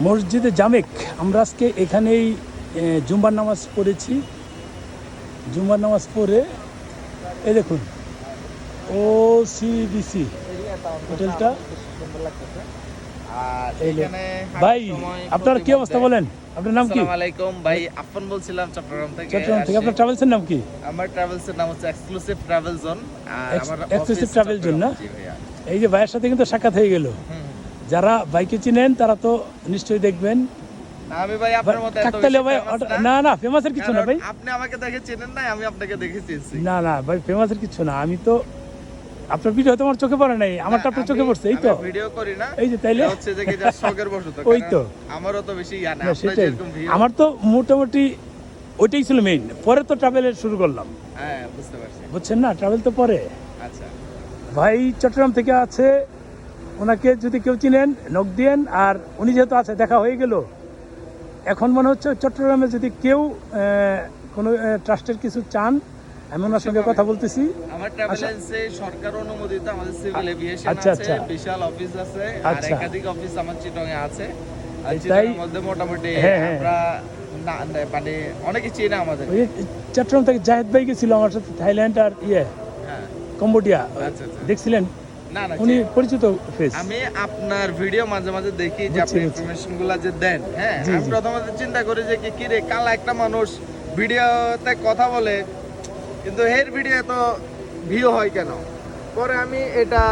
মসজিদে জামেক। আমরা আজকে এখানেই জুম্মার নামাজ পড়েছি। জুম্মার নামাজ পড়ে এই দেখুন OCBC হোটেলটা। আর এখানে ভাই আপনার কি অবস্থা বলেন, আপনার নাম কি? আসসালামু আলাইকুম ভাই, আফফান বলছিলাম চট্টগ্রাম থেকে। চট্টগ্রাম থেকে। আপনার ট্রাভেলসের নাম কি? আমার ট্রাভেলসের নাম হচ্ছে এক্সক্লুসিভ ট্রাভেল জোন। আর আমার এক্সক্লুসিভ ট্রাভেল জোন না? জি ভাইয়া। এই যে ভাইয়ের সাথে কিন্তু সাক্ষাৎ হয়ে গেল। যারা বাইকে চিনেন তারা তো নিশ্চয়ই দেখবেন। না, আমি ভাই আপনার মতো এত কাকতালীয় ভাই, famous না না ফেমাসের কিছু না ভাই। আপনি আমাকে দেখে চেনেন না, আমি আপনাকে দেখে চিনছি। না না ভাই, ফেমাসের কিছু না। আমি তো আপনার ভিডিও হয়তো আমার চোখে পড়ে নাই, আমারটা আপনার চোখে পড়ছে। এই তো আমি ভিডিও করি না, এই যে তাইলে এটা হচ্ছে যে কি যা শখের বশত। ওই তো। আমারও তো বেশি জানা না, আপনার সেটাই। যেরকম ভিউ। আমার তো মোটামুটি ওইটাই ছিল মেইন, পরে তো ট্রাভেলের শুরু করলাম, হ্যাঁ, বুঝতে পারছি। বুঝছেন না? ট্রাভেল তো পরে। আচ্ছা, ভাই চট্টগ্রাম থেকে আছে, ওনাকে যদি কেউ চিনেন নক দিয়েন। আর উনি যেহেতু আছে, দেখা হয়ে গেল। এখন মনে হচ্ছে চট্টগ্রামে যদি কেউ কোনো ট্রাস্টের কিছু চান, আমি ওনার সঙ্গে কথা বলতেছি। আমার ট্রাভেলেন্সে সরকার অনুমোদিত আমাদের সিভিল এভিয়েশন আচ্ছা, আছে, আচ্ছা। বিশাল অফিস আছে, আর আচ্ছা। একাধিক অফিস আমার চিটং এ আছে। আর তাই? চিটংয়ের মধ্যে মোটামুটি হ্যাঁ, হ্যাঁ। আমরা মানে অনেকে চেনে আমাদের। ওই চট্টগ্রাম থেকে জাহেদ ভাই গেছিল আমার সাথে, থাইল্যান্ড আর হ্যাঁ, কম্বোডিয়া। আচ্ছা, আচ্ছা। দেখছিলেন? না না, উনি পরিচিত ফেস। আমি আপনার ভিডিও মাঝে মাঝে দেখি যে আপনি বুঝছি। ইনফরমেশন গুলা যে দেন। হ্যাঁ, জি, আমি জি। প্রথমত চিন্তা করি যে কি রে, কালা একটা মানুষ ভিডিওতে কথা বলে, কিন্তু এর ভিডিও তো ভিউ হয় কেন? পরে আমি এটা